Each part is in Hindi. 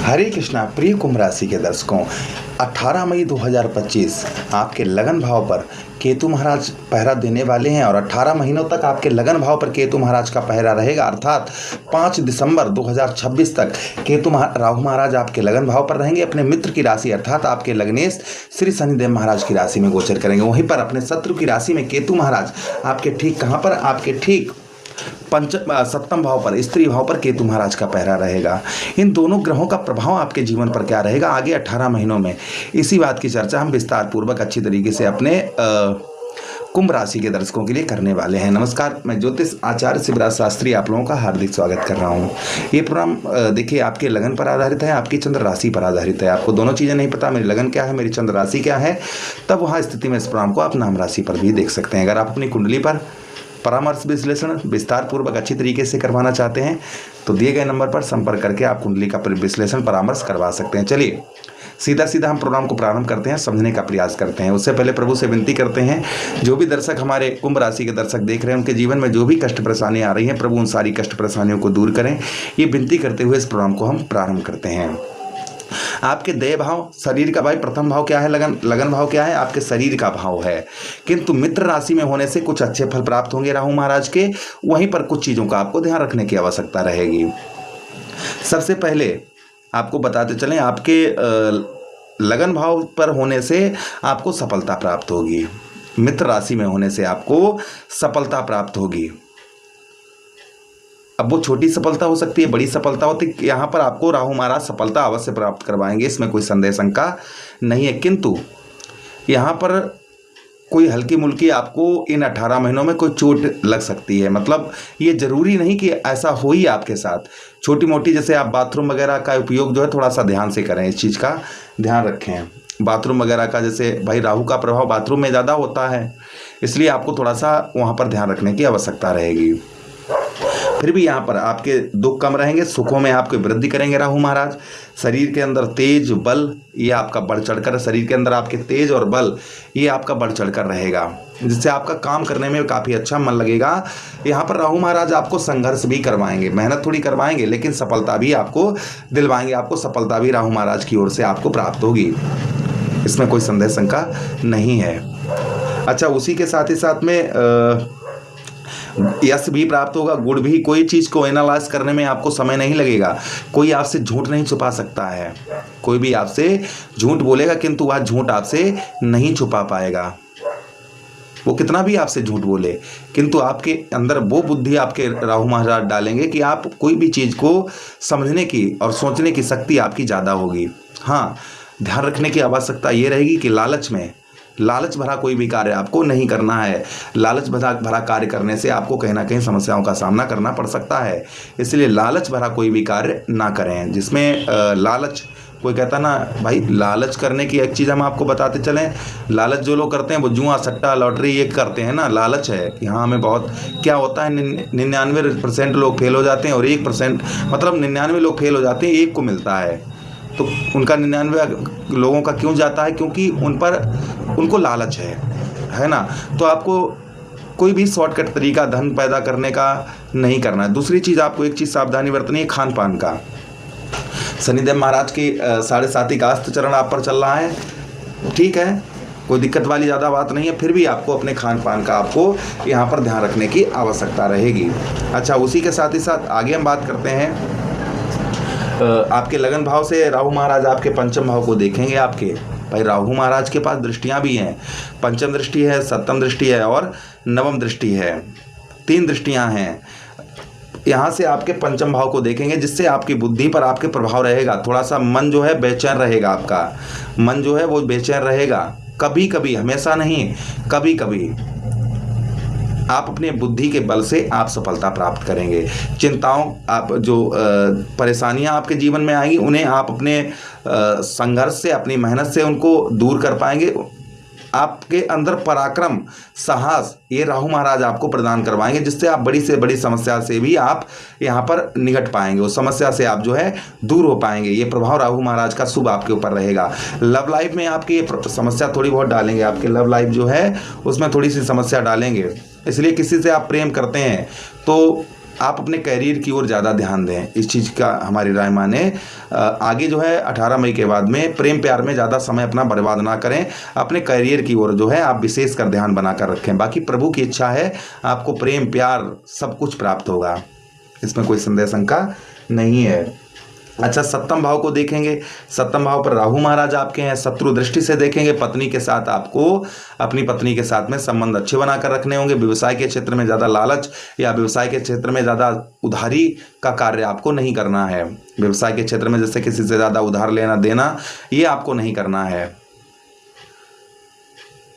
हरे कृष्णा प्रिय कुंभ राशि के दर्शकों, 18 मई 2025 आपके लगन भाव पर केतु महाराज पहरा देने वाले हैं और 18 महीनों तक आपके लगन भाव पर केतु महाराज का पहरा रहेगा। अर्थात 5 दिसंबर 2026 तक राहु महाराज आपके लगन भाव पर रहेंगे। अपने मित्र की राशि अर्थात आपके लग्नेश श्री शनिदेव महाराज की राशि में गोचर करेंगे। वहीं पर अपने शत्रु की राशि में केतु महाराज आपके ठीक कहाँ पर, आपके ठीक सप्तम भाव पर, स्त्री भाव पर केतु महाराज का पहरा रहेगा। इन दोनों ग्रहों का प्रभाव आपके जीवन पर क्या रहेगा आगे 18 महीनों में, इसी बात की चर्चा हम विस्तार पूर्वक अच्छी तरीके से अपने कुंभ राशि के दर्शकों के लिए करने वाले हैं। नमस्कार, मैं ज्योतिष आचार्य शिवराज शास्त्री आप लोगों का हार्दिक स्वागत कर रहा हूं। ये प्रोग्राम देखिए आपके लगन पर आधारित है, आपकी चंद्र राशि पर आधारित है। आपको दोनों चीज़ें नहीं पता, मेरी लगन क्या है, मेरी चंद्र राशि क्या है, तब वहाँ स्थिति में इस प्रोग्राम को आप नाम राशि पर भी देख सकते हैं। अगर आप अपनी कुंडली पर परामर्श विश्लेषण विस्तार पूर्वक अच्छी तरीके से करवाना चाहते हैं तो दिए गए नंबर पर संपर्क करके आप कुंडली का विश्लेषण परामर्श करवा सकते हैं। चलिए सीधा हम प्रोग्राम को प्रारंभ करते हैं, समझने का प्रयास करते हैं। उससे पहले प्रभु से विनती करते हैं, जो भी दर्शक हमारे कुंभ राशि के दर्शक देख रहे हैं, उनके जीवन में जो भी कष्ट परेशानियां आ रही हैं, प्रभु उन सारी कष्ट परेशानियों को दूर करें। ये विनती करते हुए इस प्रोग्राम को हम प्रारंभ करते हैं। आपके देह भाव, शरीर का भाई प्रथम भाव क्या है, लगन भाव क्या है, आपके शरीर का भाव है। किंतु मित्र राशि में होने से कुछ अच्छे फल प्राप्त होंगे राहु महाराज के। वहीं पर कुछ चीज़ों का आपको ध्यान रखने की आवश्यकता रहेगी। सबसे पहले आपको बताते चलें, आपके लगन भाव पर होने से आपको सफलता प्राप्त होगी। मित्र राशि में होने से आपको सफलता प्राप्त होगी। अब वो छोटी सफलता हो सकती है, बड़ी सफलता होती है। यहाँ पर आपको राहु महाराज सफलता अवश्य प्राप्त करवाएंगे, इसमें कोई संदेह शंका नहीं है। किंतु यहाँ पर कोई हल्की मुल्की आपको इन 18 महीनों में कोई चोट लग सकती है। मतलब ये जरूरी नहीं कि ऐसा हो ही आपके साथ। छोटी मोटी जैसे आप बाथरूम वगैरह का उपयोग जो है थोड़ा सा ध्यान से करें, इस चीज़ का ध्यान रखें। बाथरूम वगैरह का जैसे भाई राहु का प्रभाव बाथरूम में ज़्यादा होता है, इसलिए आपको थोड़ा सा वहाँ पर ध्यान रखने की आवश्यकता रहेगी। फिर भी यहाँ पर आपके दुख कम रहेंगे, सुखों में आपको वृद्धि करेंगे राहु महाराज। शरीर के अंदर तेज बल ये आपका बढ़ चढ़कर, शरीर के अंदर आपके तेज और बल ये आपका बढ़ चढ़कर रहेगा, जिससे आपका काम करने में काफ़ी अच्छा मन लगेगा। यहाँ पर राहु महाराज आपको संघर्ष भी करवाएंगे, मेहनत थोड़ी करवाएंगे, लेकिन सफलता भी आपको दिलवाएंगे। आपको सफलता भी राहु महाराज की ओर से आपको प्राप्त होगी, इसमें कोई संदेह शंका नहीं है। अच्छा, उसी के साथ ही साथ में यश भी प्राप्त होगा, गुण भी। कोई चीज़ को एनालाइज करने में आपको समय नहीं लगेगा। कोई आपसे झूठ नहीं छुपा सकता है। कोई भी आपसे झूठ बोलेगा किंतु वह झूठ आपसे नहीं छुपा पाएगा। वो कितना भी आपसे झूठ बोले, किंतु आपके अंदर वो बुद्धि आपके राहु महाराज डालेंगे कि आप कोई भी चीज़ को समझने की और सोचने की शक्ति आपकी ज़्यादा होगी। हाँ, ध्यान रखने की आवश्यकता ये रहेगी कि लालच भरा कोई भी कार्य आपको नहीं करना है। लालच भरा कार्य करने से आपको कहीं ना कहीं समस्याओं का सामना करना पड़ सकता है, इसलिए लालच भरा कोई भी कार्य ना करें जिसमें लालच। कोई कहता ना भाई, लालच करने की एक चीज़ हम आपको बताते चलें। लालच जो लोग करते हैं वो जुआ सट्टा लॉटरी ये करते हैं ना, लालच है कि हाँ हमें बहुत। क्या होता है, 99% लोग फेल हो जाते हैं और 1% मतलब 99 लोग फेल हो जाते हैं, एक को मिलता है। तो उनका 99 लोगों का क्यों जाता है? क्योंकि उनको लालच है ना। तो आपको कोई भी शॉर्टकट तरीका धन पैदा करने का नहीं करना है। दूसरी चीज़, आपको एक चीज़ सावधानी बरतनी है खान पान का। शनिदेव महाराज की 7.5 का अस्त चरण आप पर चल रहा है, ठीक है, कोई दिक्कत वाली ज़्यादा बात नहीं है। फिर भी आपको अपने खान पान का आपको यहाँ पर ध्यान रखने की आवश्यकता रहेगी। अच्छा, उसी के साथ ही साथ आगे हम बात करते हैं। आपके लगन भाव से राहु महाराज आपके पंचम भाव को देखेंगे। आपके भाई राहु महाराज के पास दृष्टियां भी हैं, पंचम दृष्टि है, सप्तम दृष्टि है और नवम दृष्टि है। 3 दृष्टियां हैं। यहाँ से आपके पंचम भाव को देखेंगे, जिससे आपकी बुद्धि पर आपके प्रभाव रहेगा। थोड़ा सा मन जो है बेचैन रहेगा, आपका मन जो है वो बेचैन रहेगा। कभी कभी, हमेशा नहीं, कभी कभी आप अपने बुद्धि के बल से आप सफलता प्राप्त करेंगे। चिंताओं, आप जो परेशानियां आपके जीवन में आएंगी उन्हें आप अपने संघर्ष से, अपनी मेहनत से उनको दूर कर पाएंगे। आपके अंदर पराक्रम, साहस ये राहु महाराज आपको प्रदान करवाएंगे, जिससे आप बड़ी से बड़ी समस्या से भी आप यहाँ पर निकट पाएंगे। उस समस्या से आप जो है दूर हो पाएंगे। ये प्रभाव राहु महाराज का शुभ आपके ऊपर रहेगा। लव लाइफ में आपकी ये समस्या थोड़ी बहुत डालेंगे, आपके लव लाइफ जो है उसमें थोड़ी सी समस्या डालेंगे। इसलिए किसी से आप प्रेम करते हैं तो आप अपने करियर की ओर ज़्यादा ध्यान दें, इस चीज़ का हमारी राय माने। आगे जो है 18 मई के बाद में प्रेम प्यार में ज़्यादा समय अपना बर्बाद ना करें, अपने करियर की ओर जो है आप विशेष कर ध्यान बनाकर रखें। बाकी प्रभु की इच्छा है आपको प्रेम प्यार सब कुछ प्राप्त होगा, इसमें कोई संदेह शंका नहीं है। अच्छा, सप्तम भाव को देखेंगे। सप्तम भाव पर राहु महाराज आपके हैं, शत्रु दृष्टि से देखेंगे। पत्नी के साथ आपको अपनी पत्नी के साथ में संबंध अच्छे बनाकर रखने होंगे। व्यवसाय के क्षेत्र में ज़्यादा लालच या व्यवसाय के क्षेत्र में ज़्यादा उधारी का कार्य आपको नहीं करना है। व्यवसाय के क्षेत्र में जैसे किसी से ज़्यादा उधार लेना देना, ये आपको नहीं करना है।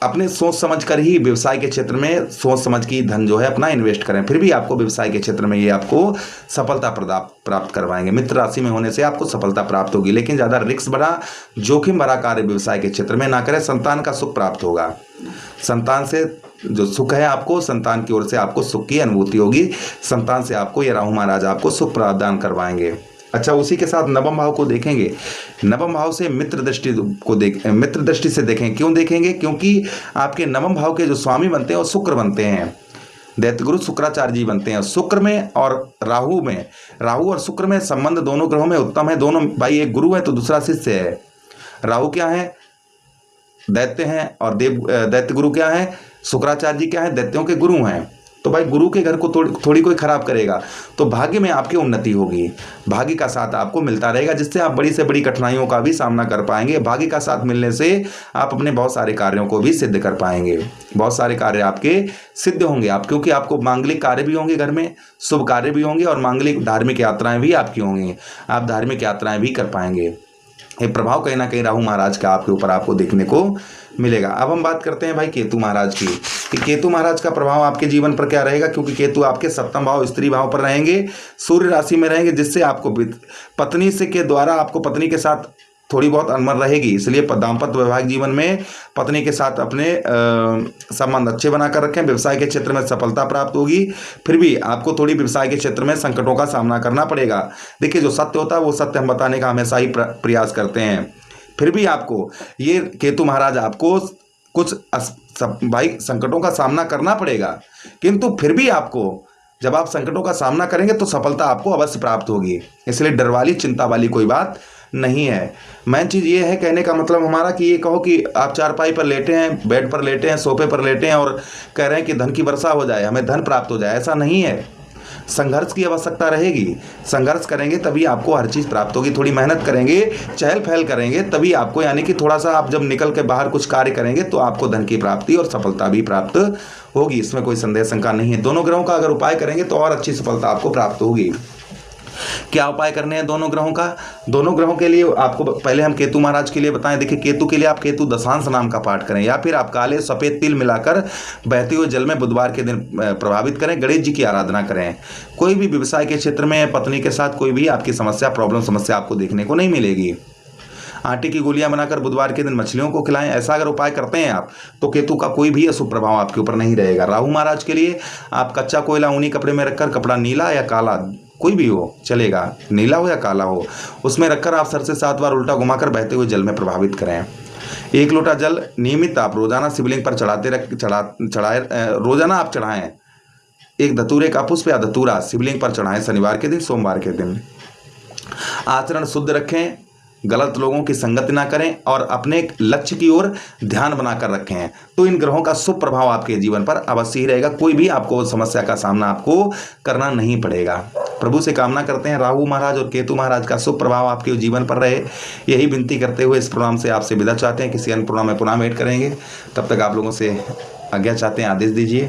अपने सोच समझ कर ही व्यवसाय के क्षेत्र में सोच समझ की धन जो है अपना इन्वेस्ट करें, फिर भी आपको व्यवसाय के क्षेत्र में ये आपको सफलता प्राप्त करवाएंगे। मित्र राशि में होने से आपको सफलता प्राप्त होगी, लेकिन ज़्यादा रिस्क भरा जोखिम भरा कार्य व्यवसाय के क्षेत्र में ना करें। संतान का सुख प्राप्त होगा, संतान से जो सुख है आपको, संतान की ओर से आपको सुख की अनुभूति होगी। संतान से आपको ये राहु महाराज आपको सुख प्रदान करवाएंगे। अच्छा, उसी के साथ नवम भाव को देखेंगे। नवम भाव से मित्र दृष्टि से देखें। क्यों देखेंगे? क्योंकि आपके नवम भाव के जो स्वामी बनते हैं वो शुक्र बनते हैं, दैत्य गुरु शुक्राचार्य जी बनते हैं। शुक्र में और राहु में, राहु और शुक्र में संबंध दोनों ग्रहों में उत्तम है। दोनों भाई, एक गुरु है तो दूसरा शिष्य है। राहु क्या है? दैत्य हैं, और दैत्य गुरु क्या है? शुक्राचार्य जी क्या है? दैत्यों के गुरु हैं। तो भाई गुरु के घर को थोड़ी कोई खराब करेगा, तो भाग्य में आपकी उन्नति होगी, भाग्य का साथ आपको मिलता रहेगा, जिससे आप बड़ी से बड़ी कठिनाइयों का भी सामना कर पाएंगे। भाग्य का साथ मिलने से आप अपने बहुत सारे कार्यों को भी सिद्ध कर पाएंगे, बहुत सारे कार्य आपके सिद्ध होंगे आप, क्योंकि आपको मांगलिक कार्य भी होंगे, घर में शुभ कार्य भी होंगे, और मांगलिक धार्मिक यात्राएं भी आपकी होंगी। आप धार्मिक यात्राएं भी कर पाएंगे। ये प्रभाव कहीं ना कहीं राहु महाराज का आपके ऊपर आपको देखने को मिलेगा। अब हम बात करते हैं भाई केतु महाराज की, कि केतु महाराज का प्रभाव आपके जीवन पर क्या रहेगा। क्योंकि केतु आपके सप्तम भाव स्त्री भाव पर रहेंगे, सूर्य राशि में रहेंगे, जिससे आपको पत्नी से के द्वारा आपको पत्नी के साथ थोड़ी बहुत अनबन रहेगी। इसलिए दाम्पत्य वैवाहिक जीवन में पत्नी के साथ अपने संबंध अच्छे बनाकर रखें। व्यवसाय के क्षेत्र में सफलता प्राप्त होगी, फिर भी आपको थोड़ी व्यवसाय के क्षेत्र में संकटों का सामना करना पड़ेगा। देखिए, जो सत्य होता है वो सत्य हम बताने का हमेशा ही प्रयास करते हैं। फिर भी आपको ये केतु महाराज आपको कुछ भाई संकटों का सामना करना पड़ेगा, किंतु फिर भी आपको जब आप संकटों का सामना करेंगे तो सफलता आपको अवश्य प्राप्त होगी। इसलिए डर वाली चिंता वाली कोई बात नहीं है। मेन चीज़ ये है, कहने का मतलब हमारा कि ये कहो कि आप चारपाई पर लेटे हैं, बेड पर लेटे हैं, सोफे पर लेटे हैं और कह रहे हैं कि धन की वर्षा हो जाए, हमें धन प्राप्त हो जाए, ऐसा नहीं है। संघर्ष की आवश्यकता रहेगी, संघर्ष करेंगे तभी आपको हर चीज़ प्राप्त होगी। थोड़ी मेहनत करेंगे, चहल पहल करेंगे तभी आपको, यानी कि थोड़ा सा आप जब निकल के बाहर कुछ कार्य करेंगे तो आपको धन की प्राप्ति और सफलता भी प्राप्त होगी, इसमें कोई संदेह शंका नहीं है। दोनों ग्रहों का अगर उपाय करेंगे तो और अच्छी सफलता आपको प्राप्त होगी। क्या उपाय करने हैं दोनों ग्रहों का? दोनों ग्रहों के लिए आपको पहले हम केतु महाराज के लिए बताएं। देखिए, केतु के लिए आप केतु दशांश नाम का पाठ करें, या फिर आप काले सफेद तिल मिलाकर बहते हुए जल में बुधवार के दिन प्रभावित करें। गणेश जी की आराधना करें। कोई भी व्यवसाय के क्षेत्र में पत्नी के साथ कोई भी आपकी समस्या आपको देखने को नहीं मिलेगी। आटे की गोलियां बनाकर बुधवार के दिन मछलियों को खिलाएं। ऐसा अगर उपाय करते हैं आप तो केतु का कोई भी अशुभ प्रभाव आपके ऊपर नहीं रहेगा। राहु महाराज के लिए आप कच्चा कोयला ऊनी कपड़े में रखकर, कपड़ा नीला या काला कोई भी हो चलेगा, नीला हो या काला हो, उसमें रखकर आप सर से 7 बार उल्टा घुमाकर बहते हुए जल में प्रभावित करें। 1 लोटा जल नियमित आप रोजाना शिवलिंग पर रोजाना आप चढ़ाएं। एक धतूरे का पुष्प या धतूरा शिवलिंग पर चढ़ाएं, शनिवार के दिन, सोमवार के दिन। आचरण शुद्ध रखें, गलत लोगों की संगति ना करें और अपने लक्ष्य की ओर ध्यान बनाकर रखें, तो इन ग्रहों का शुभ प्रभाव आपके जीवन पर अवश्य ही रहेगा। कोई भी आपको समस्या का सामना आपको करना नहीं पड़ेगा। प्रभु से कामना करते हैं राहु महाराज और केतु महाराज का शुभ प्रभाव आपके जीवन पर रहे, यही विनती करते हुए इस प्रोग्राम से आपसे विदा चाहते हैं। किसी अन्य प्रोग्राम में पुनः भेंट करेंगे, तब तक आप लोगों से आज्ञा चाहते हैं, आदेश दीजिए।